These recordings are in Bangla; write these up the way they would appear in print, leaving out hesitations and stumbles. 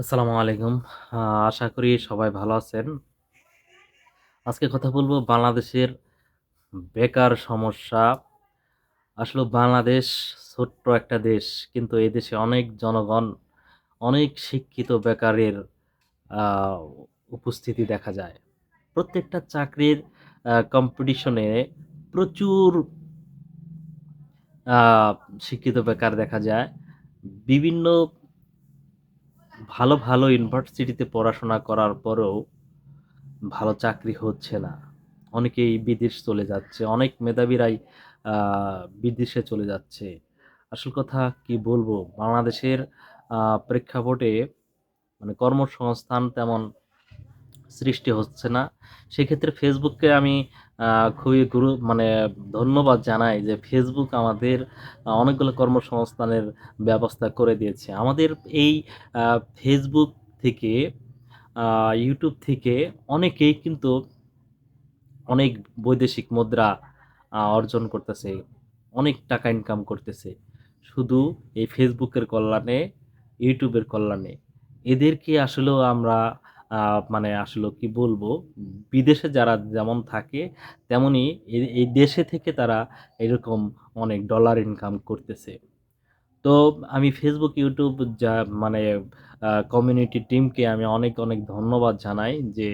আসসালামু আলাইকুম। আশা করি সবাই ভালো আছেন। আজকে কথা বলবো বাংলাদেশের বেকার সমস্যা। আসলে বাংলাদেশ ছোট্ট একটা দেশ। কিন্তু এই দেশে অনেক জনগণ, অনেক শিক্ষিত বেকারের আ উপস্থিতি দেখা যায়। প্রত্যেকটা চাকরির কম্পিটিশনে প্রচুর আ শিক্ষিত বেকার দেখা যায়। বিভিন্ন ভালো ইউনিভার্সিটিতে পড়াশোনা করার পরেও ভালো চাকরি হচ্ছে না। অনেকেই বিদেশ চলে যাচ্ছে। অনেক মেধাবীরাই আ বিদেশে চলে যাচ্ছে। আসল কথা কি বলবো? বাংলাদেশের আ প্রেক্ষাপটে মানে কর্মসংস্থান তেমন সৃষ্টি হচ্ছে না। সেক্ষেত্রে ফেসবুককে আমি আ খুবই মানে ধন্যবাদ জানাই যে ফেসবুক আমাদের অনেকগুলো কর্মসংস্থানের ব্যবস্থা করে দিয়েছে। আমাদের এই আ ফেসবুক থেকে আ YouTube থেকে অনেকেই কিন্তু অনেক বৈদেশিক মুদ্রা অর্জন করতেছে। অনেক টাকা ইনকাম করতেছে। শুধু এই ফেসবুকের কল্যাণে, ইউটিউবের কল্যাণে। এদেরকে আসলেও আমরা আ মানে আসলেও কি বলবো? বিদেশে যারা যেমন থাকে তেমনি এই দেশে থেকে তারা এরকম অনেক ডলার ইনকাম করতেছে। তো আমি Facebook, YouTube যা মানে কমিউনিটি টিমকে আমি অনেক ধন্যবাদ জানাই যে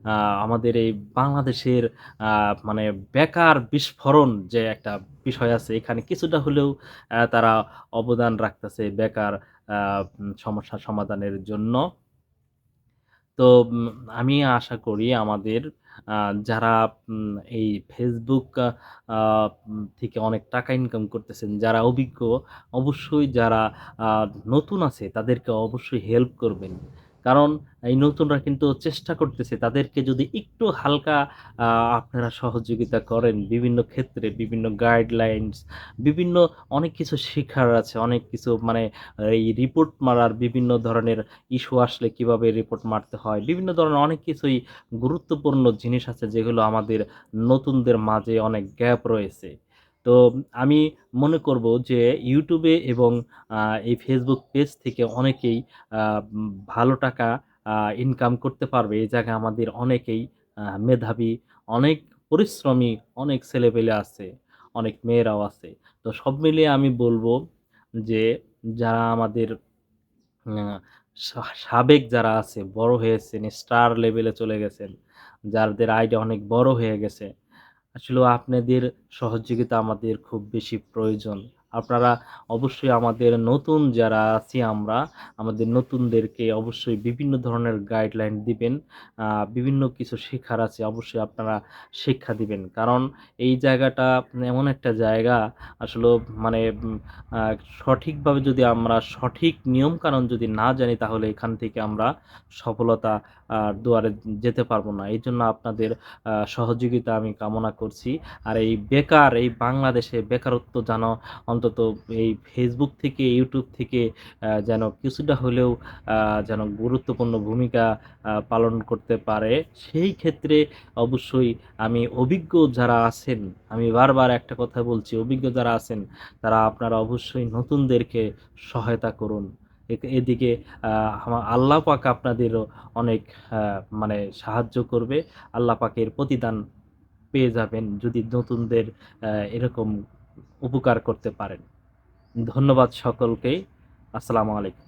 আ আমাদের এই বাংলাদেশের আ মানে বেকার বিস্ফোরণ যে একটা বিষয় আছে এখানে কিছুটা হলেও তারা অবদান রাখতেছে বেকার আ সমস্যা সমাধানের জন্য। তো আমি আশা করি আমাদের আ যারা এই Facebook আ থেকে অনেক টাকা ইনকাম করতেছেন, যারা অভিজ্ঞ, অবশ্যই যারা আ নতুন আছে তাদেরকে অবশ্যই হেল্প করবেন। কারণ এই নতুনরা কিন্তু চেষ্টা করতেছে তাদেরকে যদি একটু হালকা আ আপনারা সহযোগিতা করেন বিভিন্ন ক্ষেত্রে, বিভিন্ন গাইডলাইনস, বিভিন্ন অনেক কিছু শিখার আছে, অনেক কিছু মানে এই রিপোর্ট মারার বিভিন্ন ধরনের ইস্যু আসলে কিভাবে রিপোর্ট মারতে হয়। বিভিন্ন ধরনের অনেক কিছুই গুরুত্বপূর্ণ জিনিস আছে যেগুলো আমাদের নতুনদের মাঝে অনেক গ্যাপ রয়েছে। তো আমি মনে করব যে YouTube এ এবং আ এই Facebook পেজ থেকে অনেকেই আ ভালো টাকা আ ইনকাম করতে পারবে। এই জায়গায় আমাদের অনেকেই মেধাবী, অনেক পরিশ্রমী, অনেক ছেলেপেলে আছে, অনেক মেয়েরাও আছে। তো সব মিলিয়ে আমি বলব যে যারা আমাদের আ সাবেক যারা আছে, বড় হয়েছেন, স্টার লেভেলে চলে গেছেন, যাদের আইডি অনেক বড় হয়ে গেছে, আসলেও আপনাদের সহযোগিতা আমাদের খুব বেশি প্রয়োজন। আপনারা অবশ্যই আমাদের নতুন যারা আছি আমরা, আমাদের নতুনদেরকে অবশ্যই বিভিন্ন ধরনের গাইডলাইন দিবেন। আ বিভিন্ন কিছু শেখার আছে, অবশ্যই আপনারা শিক্ষা দিবেন। কারণ এই জায়গাটা এমন একটা জায়গা আসলেও মানে আ সঠিকভাবে যদি আমরা সঠিক নিয়মকানুন যদি না জানি তাহলে এখান থেকে আমরা সফলতা দুয়ারে যেতে পারবো না। এইজন্য আপনাদের সহযোগিতা আমি কামনা করছি। আর এই বেকার এই বাংলাদেশে বেকারত্ব যেন অন্তত এই Facebook থেকে YouTube থেকে যেন কিছুটা হলেও আ যেন গুরুত্বপূর্ণ ভূমিকা পালন করতে পারে। সেই ক্ষেত্রে অবশ্যই আমি অভিজ্ঞ যারা আছেন, আমি বারবার একটা কথা বলছি, অভিজ্ঞ যারা আছেন তারা আপনারা অবশ্যই নতুনদেরকে সহায়তা করুন। এদিকে আ আল্লাহ পাক আপনাদেরও অনেক আ মানে সাহায্য করবে। আল্লাহ পাকের প্রতিদান পেয়ে যাবেন যদি নতুনদের এরকম উপকার করতে পারেন। ধন্যবাদ সকলকেই। আসসালামু আলাইকুম।